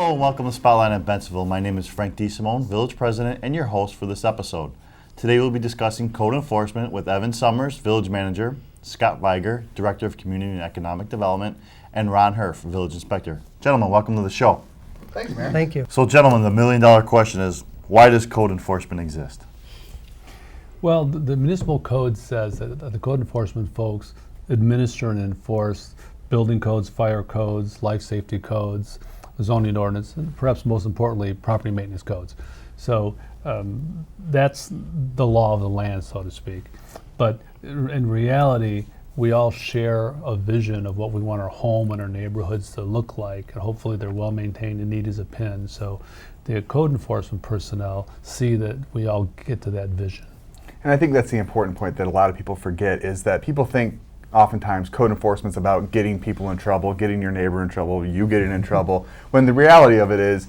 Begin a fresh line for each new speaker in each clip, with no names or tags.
Hello and welcome to Spotlight at Bensenville. My name is Frank DeSimone, Village President and your host for this episode. Today we'll be discussing code enforcement with Evan Summers, Village Manager, Scott Viger, Director of Community and Economic Development, and Ron Herf, Village Inspector. Gentlemen, welcome to the show.
Thanks, man.
Thank you.
So gentlemen, the million-dollar question is, why does code enforcement exist?
Well, the municipal code says that the code enforcement folks administer and enforce building codes, fire codes, life safety codes, zoning ordinance, and perhaps most importantly, property maintenance codes. So that's the law of the land, so to speak. But in reality, we all share a vision of what we want our home and our neighborhoods to look like, and hopefully they're well maintained and neat as a pin. So the code enforcement personnel see that we all get to that vision.
And I think that's the important point that a lot of people forget, is that people think oftentimes code enforcement's about getting people in trouble, getting your neighbor in trouble, you getting in trouble, when the reality of it is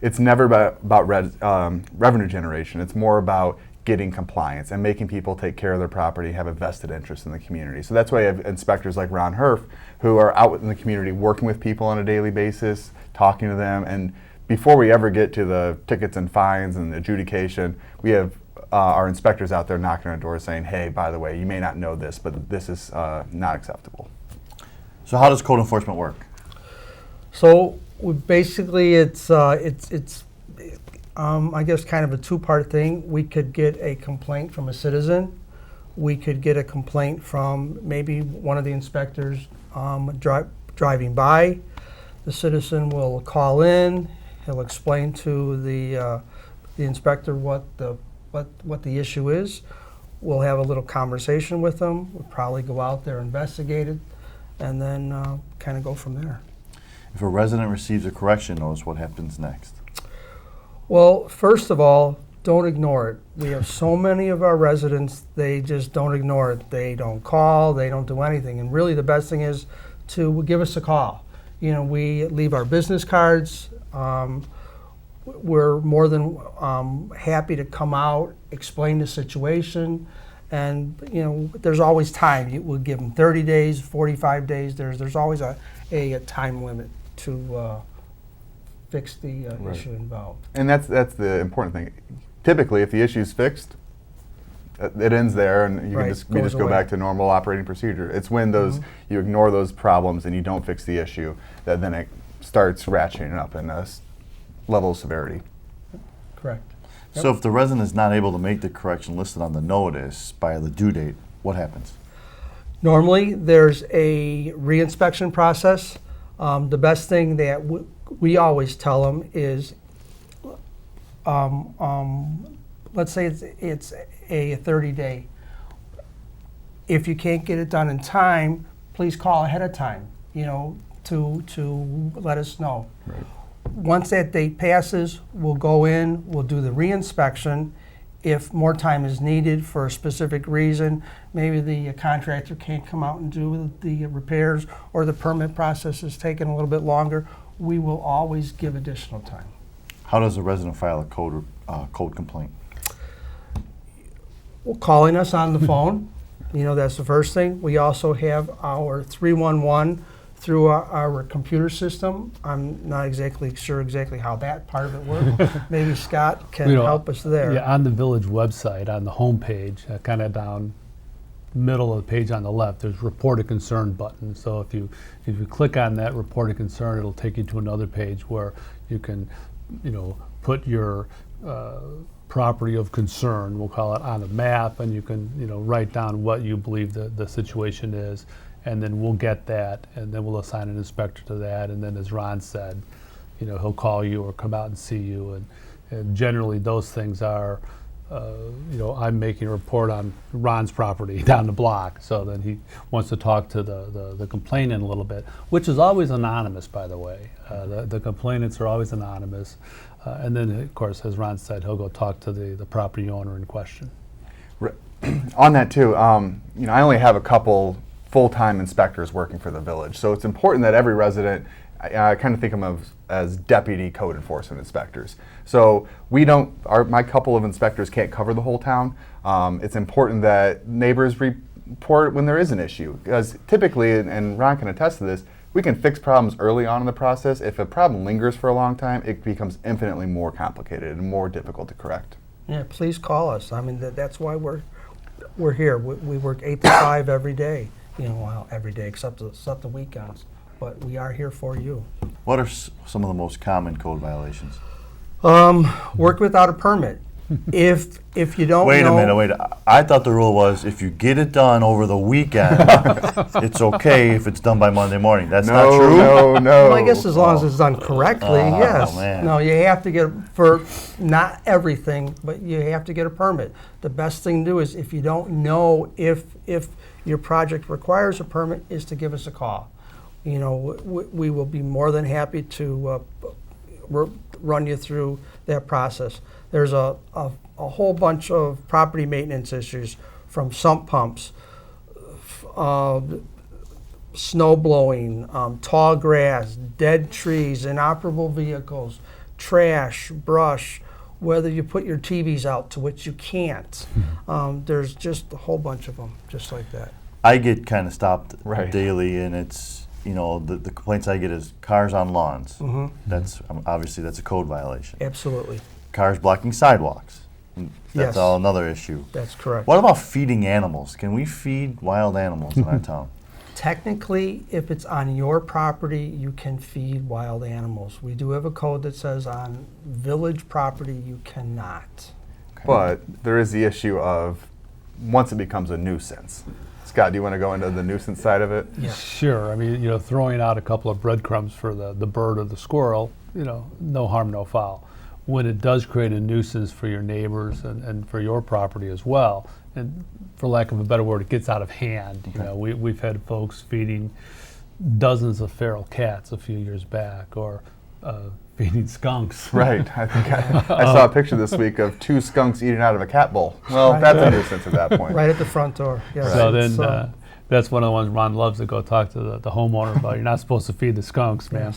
it's never about revenue generation. It's more about getting compliance and making people take care of their property, have a vested interest in the community. So that's why you have inspectors like Ron Herf who are out in the community working with people on a daily basis, talking to them, and before we ever get to the tickets and fines and adjudication, we have our inspectors out there knocking on our doors saying, hey, by the way, you may not know this, but this is not acceptable.
So how does code enforcement work?
So basically, it's I guess kind of a two-part thing. We could get a complaint from a citizen. We could get a complaint from maybe one of the inspectors driving by. The citizen will call in. He'll explain to the inspector what the issue is. We'll have a little conversation with them. We'll probably go out there, investigate it, and then kind of go from there.
If a resident receives a correction notice, what happens next?
Well, first of all, don't ignore it. We have so many of our residents, they just don't ignore it. They don't call, they don't do anything. And really the best thing is to give us a call. You know, we leave our business cards. We're more than happy to come out, explain the situation, and you know, there's always time. We'll give them 30 days, 45 days. There's always a time limit to fix the issue involved.
And that's the important thing. Typically, if the issue's fixed, it ends there, and you
Right,
we just go
away.
back to normal operating procedure. It's when you ignore those problems and you don't fix the issue that then it starts ratcheting up in a level of severity.
Correct.
So if the resident is not able to make the correction listed on the notice by the due date, what happens?
Normally, there's a reinspection process. The best thing that we always tell them is, let's say it's a 30-day. If you can't get it done in time, please call ahead of time, you know, to let us know.
Right.
Once that date passes, we'll go in, we'll do the reinspection. If more time is needed for a specific reason, maybe the contractor can't come out and do the repairs, or the permit process is taking a little bit longer, we will always give additional time.
How does a resident file a code complaint?
Well, calling us on the phone, you know, that's the first thing. We also have our 311 through our computer system. I'm not exactly sure how that part of it works. Maybe Scott can help us there.
Yeah, on the village website, on the home page, kind of down middle of the page on the left, there's report a concern button. So if you click on that report a concern, it'll take you to another page where you can, you know, put your property of concern, we'll call it, on a map, and you can, you know, write down what you believe the situation is, and then we'll get that, and then we'll assign an inspector to that, and then as Ron said, you know, he'll call you or come out and see you, and generally those things are, you know, I'm making a report on Ron's property down the block, so then he wants to talk to the complainant a little bit, which is always anonymous, by the way. The complainants are always anonymous. And then, of course, as Ron said, he'll go talk to the property owner in question.
On that too, you know, I only have a couple full-time inspectors working for the village, so it's important that every resident, I kind of think of them as deputy code enforcement inspectors. So my couple of inspectors can't cover the whole town. It's important that neighbors report when there is an issue, because typically, and Ron can attest to this, we can fix problems early on in the process. If a problem lingers for a long time, it becomes infinitely more complicated and more difficult to correct.
Yeah, please call us. I mean, that's why we're here. We work 8 to 5 every day. Well, every day except the weekends. But we are here for you.
What are some of the most common code violations?
Work without a permit. If you don't
Wait
know,
a minute. I thought the rule was if you get it done over the weekend, it's okay if it's done by Monday morning. That's not true?
No.
well, I guess as long as it's done correctly,
Oh,
yes.
man.
No, you have to get, for not everything, but you have to get a permit. The best thing to do is, if you don't know if your project requires a permit, is to give us a call. We will be more than happy to run you through that process. There's a whole bunch of property maintenance issues, from sump pumps, snow blowing, tall grass, dead trees, inoperable vehicles, trash, brush, whether you put your TVs out, to which you can't. There's just a whole bunch of them, just like that.
I get kind of stopped
Right.
daily, and it's, the complaints I get is cars on lawns.
Mm-hmm.
That's obviously that's a code violation.
Absolutely,
Cars blocking sidewalks. That's
Yes.
all another issue.
that's correct.
What about feeding animals? Can we feed wild animals in our town?
Technically, if it's on your property, you can feed wild animals. We do have a code that says on village property you cannot.
But there is the issue of once it becomes a nuisance. Scott, do you want to go into the nuisance side of it?
Yeah.
Sure. I mean, throwing out a couple of breadcrumbs for the bird or the squirrel, no harm, no foul. When it does create a nuisance for your neighbors and for your property as well, and for lack of a better word, it gets out of hand. We've had folks feeding dozens of feral cats a few years back, or feeding skunks.
Right. I think I saw a picture this week of 2 skunks eating out of a cat bowl. Well,
Right.
that's a nuisance at that point.
Right at the front door. Yes.
So
It's,
then that's one of the ones Ron loves to go talk to the homeowner about. You're not supposed to feed the skunks, man.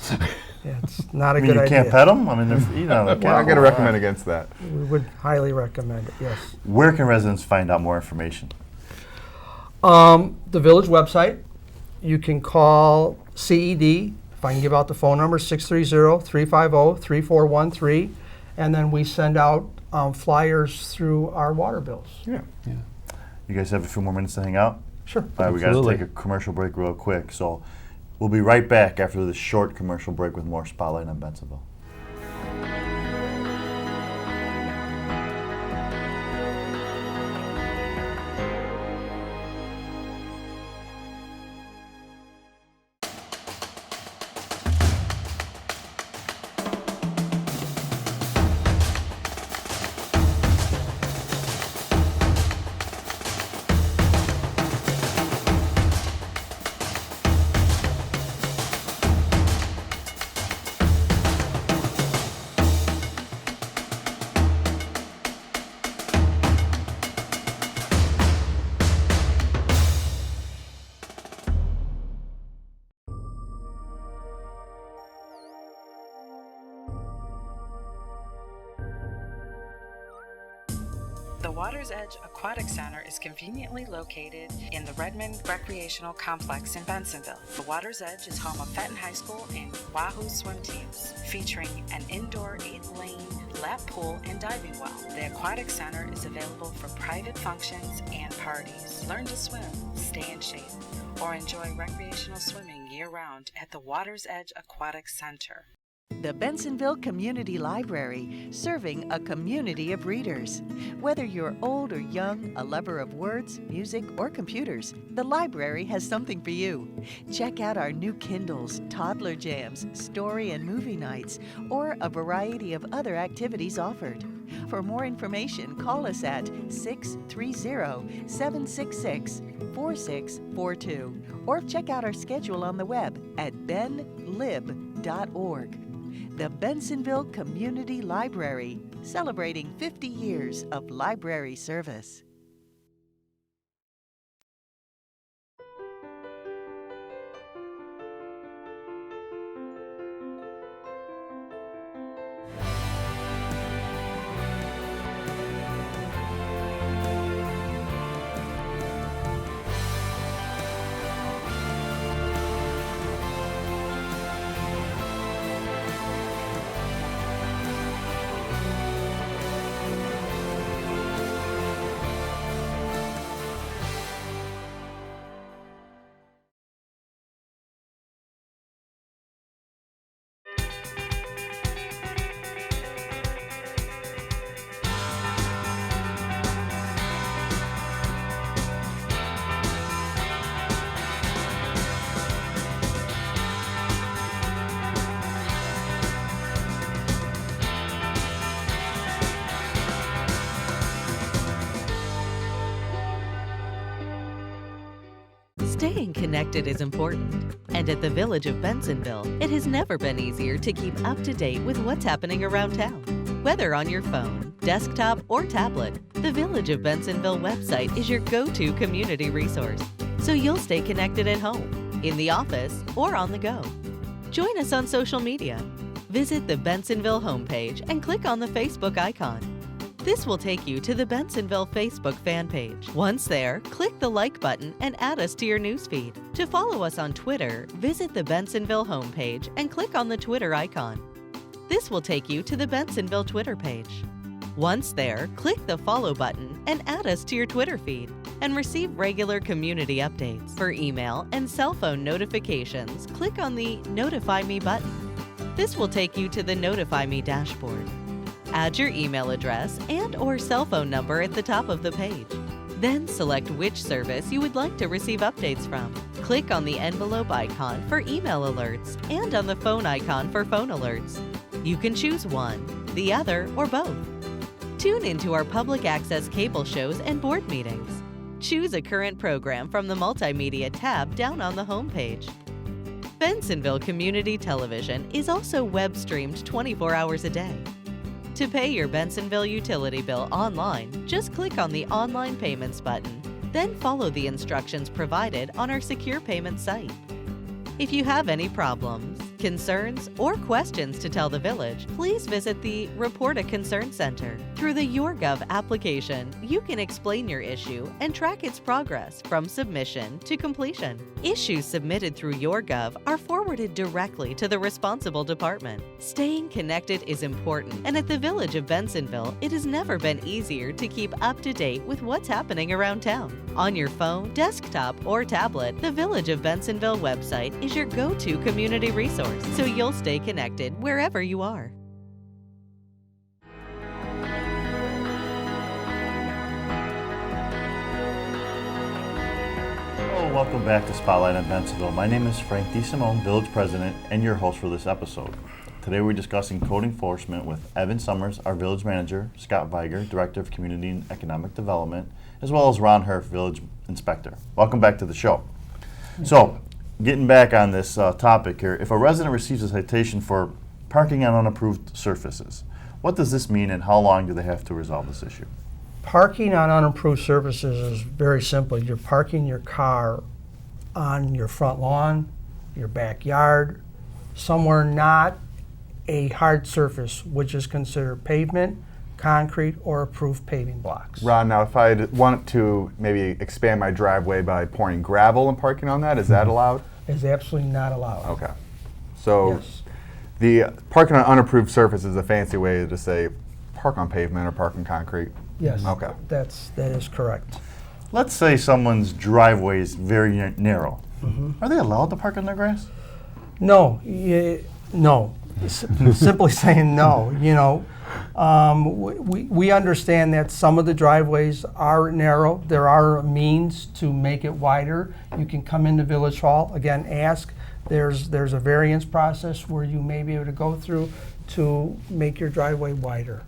yeah, it's not a
I mean,
good
you
idea.
can't pet them? I mean, they're eating out of a cat
We're not going to
bowl.
recommend against that.
We would highly recommend it, yes.
Where can residents find out more information?
The village website, you can call CED, if I can give out the phone number, 630-350-3413, and then we send out flyers through our water bills.
Yeah.
You guys have a few more minutes to hang out?
Sure.
All right, we got to
Absolutely.
take a commercial break real quick. So we'll be right back after this short commercial break with more Spotlight on Bensenville.
The Water's Edge Aquatic Center is conveniently located in the Redmond Recreational Complex in Bensenville. The Water's Edge is home of Fenton High School and Wahoo swim teams, featuring an indoor 8-lane lap pool and diving well. The Aquatic Center is available for private functions and parties. Learn to swim, stay in shape, or enjoy recreational swimming year-round at the Water's Edge Aquatic Center.
The Bensenville Community Library, serving a community of readers. Whether you're old or young, a lover of words, music, or computers, the library has something for you. Check out our new Kindles, toddler jams, story and movie nights, or a variety of other activities offered. For more information, call us at 630-766-4642 or check out our schedule on the web at benlib.org. The Bensenville Community Library, celebrating 50 years of library service. Staying connected is important, and at the Village of Bensenville, it has never been easier to keep up to date with what's happening around town. Whether on your phone, desktop, or tablet, the Village of Bensenville website is your go-to community resource, so you'll stay connected at home, in the office, or on the go. Join us on social media. Visit the Bensenville homepage and click on the Facebook icon. This will take you to the Bensenville Facebook fan page. Once there, click the like button and add us to your newsfeed. To follow us on Twitter, visit the Bensenville homepage and click on the Twitter icon. This will take you to the Bensenville Twitter page. Once there, click the follow button and add us to your Twitter feed and receive regular community updates. For email and cell phone notifications, click on the Notify Me button. This will take you to the Notify Me dashboard. Add your email address and/or cell phone number at the top of the page. Then select which service you would like to receive updates from. Click on the envelope icon for email alerts and on the phone icon for phone alerts. You can choose one, the other, or both. Tune into our public access cable shows and board meetings. Choose a current program from the Multimedia tab down on the homepage. Bensenville Community Television is also web streamed 24 hours a day. To pay your Bensenville utility bill online, just click on the Online Payments button, then follow the instructions provided on our secure payment site. If you have any problems, concerns, or questions to tell the Village, please visit the Report a Concern Center. Through the YourGov application, you can explain your issue and track its progress from submission to completion. Issues submitted through YourGov are forwarded directly to the responsible department. Staying connected is important, and at the Village of Bensenville, it has never been easier to keep up to date with what's happening around town. On your phone, desktop, or tablet, the Village of Bensenville website is your go-to community resource, so you'll stay connected wherever you are.
Hello, welcome back to Spotlight on Bensenville. My name is Frank DeSimone, Village President, and your host for this episode. Today we're discussing code enforcement with Evan Summers, our Village Manager, Scott Viger, Director of Community and Economic Development, as well as Ron Herf, Village Inspector. Welcome back to the show. So, getting back on this topic here, if a resident receives a citation for parking on unapproved surfaces, what does this mean and how long do they have to resolve this issue?
Parking on unapproved surfaces is very simple. You're parking your car on your front lawn, your backyard, somewhere not a hard surface, which is considered pavement, concrete, or approved paving blocks.
Ron, now if I want to maybe expand my driveway by pouring gravel and parking on that, is that allowed?
Is absolutely not allowed.
Okay. So
Yes.
the parking on unapproved surface is a fancy way to say park on pavement or park on concrete.
Yes.
Okay.
That is correct.
Let's say someone's driveway is very narrow.
Mm-hmm.
Are they allowed to park on their grass?
No, no. Simply saying no. You know, we understand that some of the driveways are narrow. There are means to make it wider. You can come into Village Hall, again, ask. There's a variance process where you may be able to go through to make your driveway wider.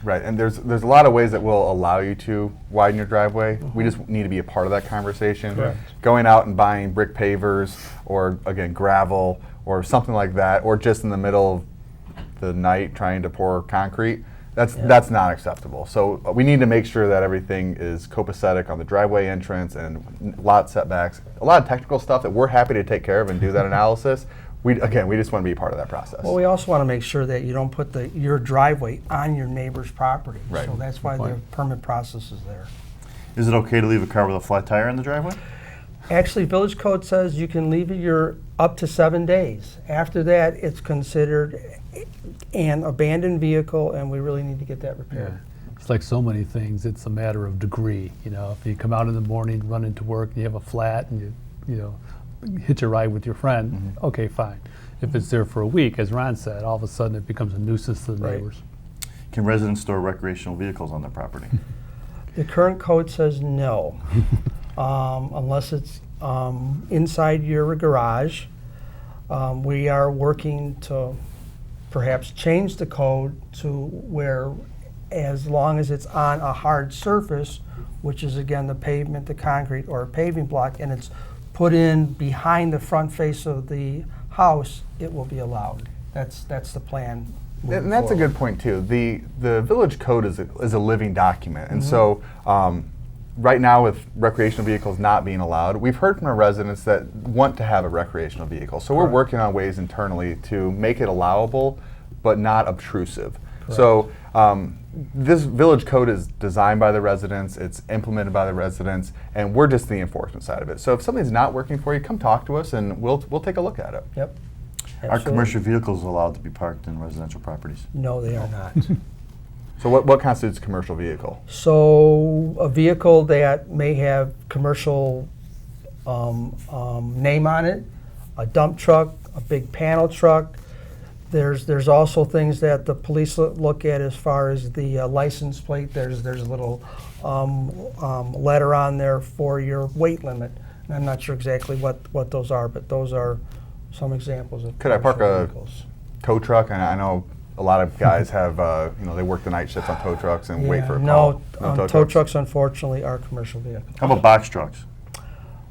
Right, and there's a lot of ways that will allow you to widen your driveway. We just need to be a part of that conversation.
Correct.
Going out and buying brick pavers or, again, gravel or something like that, or just in the middle of the night trying to pour concrete, that's not acceptable. So we need to make sure that everything is copacetic on the driveway entrance and lot setbacks. A lot of technical stuff that we're happy to take care of and do that analysis. We just want to be a part of that process.
Well, we also want to make sure that you don't put your driveway on your neighbor's property.
Right.
So that's why the permit process is there.
Is it okay to leave a car with a flat tire in the driveway?
Actually, Village Code says you can leave it up to 7 days. After that, it's considered an abandoned vehicle, and we really need to get that repaired.
It's like so many things, it's a matter of degree. You know, if you come out in the morning, run into work, and you have a flat, and you know, hitch a ride with your friend, okay, fine. If it's there for a week, as Ron said, all of a sudden it becomes a nuisance to the
Right.
neighbors.
Can residents store recreational vehicles on their property?
The current code says no, unless it's inside your garage. We are working to perhaps change the code to where, as long as it's on a hard surface, which is again the pavement, the concrete, or a paving block, and it's put in behind the front face of the house, it will be allowed. That's the plan. moving
And that's a
forward.
good point too. The village code is a living document, and so right now with recreational vehicles not being allowed, we've heard from our residents that want to have a recreational vehicle. So we're
Correct.
working on ways internally to make it allowable, but not obtrusive. So this village code is designed by the residents, it's implemented by the residents, and we're just the enforcement side of it. So if something's not working for you, come talk to us, and we'll take a look at it.
Yep.
Are
Absolutely.
commercial vehicles allowed to be parked in residential properties?
No, they are not.
So what constitutes a commercial vehicle?
So a vehicle that may have commercial name on it, a dump truck, a big panel truck. There's also things that the police look at as far as the license plate. There's a little letter on there for your weight limit. And I'm not sure exactly what those are, but those are some examples of
Could I park
commercial
a
vehicles.
tow truck? And I know a lot of guys have, they work the night shifts on tow trucks and wait for a call.
No, tow trucks unfortunately are commercial vehicles.
How about box trucks?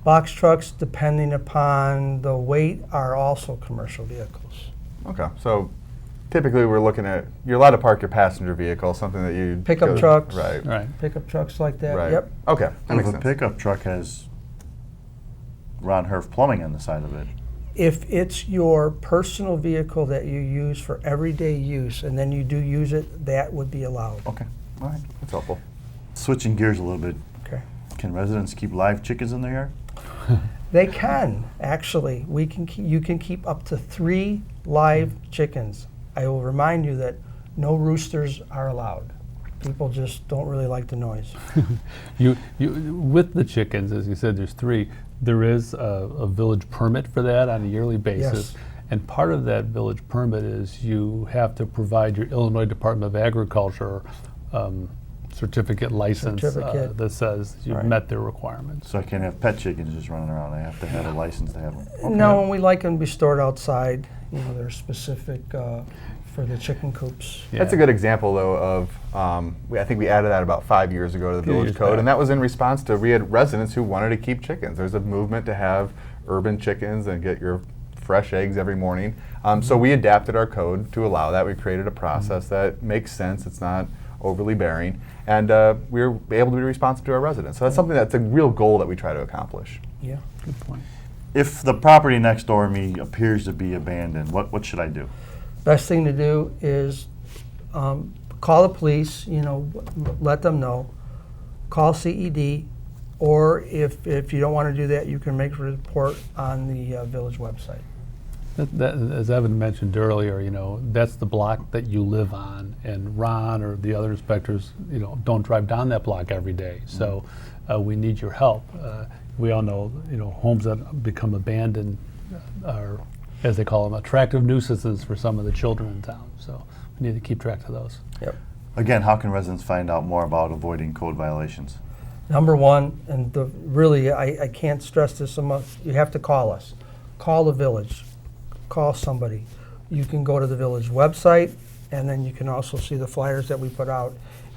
Box trucks, depending upon the weight, are also commercial vehicles.
Okay, so typically we're looking at, you're allowed to park your passenger vehicle, something that you...
Pickup
go-
trucks.
Right,
Right.
Pickup trucks like that,
right.
yep.
Okay, that
What
makes
if a
sense.
pickup truck has Ron Herf plumbing on the side of it?
If it's your personal vehicle that you use for everyday use, and then you do use it, that would be allowed.
Okay, all right.
That's helpful.
Switching gears a little bit,
Okay.
can residents keep live chickens in their yard?
They can, actually. You can keep up to 3 live chickens. I will remind you that no roosters are allowed. People just don't really like the noise.
You with the chickens, as you said, there's 3. There is a village permit for that on a yearly basis.
Yes.
And part of that village permit is you have to provide your Illinois Department of Agriculture certificate license
Certificate.
that says you've
Right.
met their requirements.
So I can't have pet chickens just running around. I have to have a license to have them.
No, and we like them to be stored outside. They're specific for the chicken coops.
That's a
Yeah.
good example, though, of, I think we added that about 5 years ago to the
Few
village
years
code,
back.
and that was in response to, we had residents who wanted to keep chickens. There's a movement to have urban chickens and get your fresh eggs every morning. So we adapted our code to allow that. We created a process that makes sense. It's not overly bearing. And we were able to be responsive to our residents. So that's something that's a real goal that we try to accomplish.
Yeah.
Good point.
If the property next door to me appears to be abandoned, what should I do?
Best thing to do is call the police, let them know. Call CED, or if you don't want to do that, you can make a report on the village website.
That, as Evan mentioned earlier, that's the block that you live on, and Ron or the other inspectors, don't drive down that block every day. So we need your help. We all know, homes that become abandoned are, as they call them, attractive nuisances for some of the children in town. So we need to keep track of those.
Yep.
Again, how can residents find out more about avoiding code violations?
Number one, and really, I can't stress this so much, you have to call us. Call the village. Call somebody. You can go to the village website, and then you can also see the flyers that we put out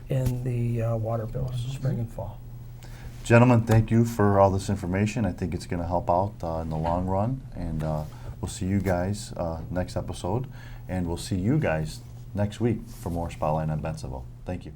in the water bills, spring and fall.
Gentlemen, thank you for all this information. I think it's going to help out in the long run. And we'll see you guys next episode. And we'll see you guys next week for more Spotlight on Bensenville. Thank you.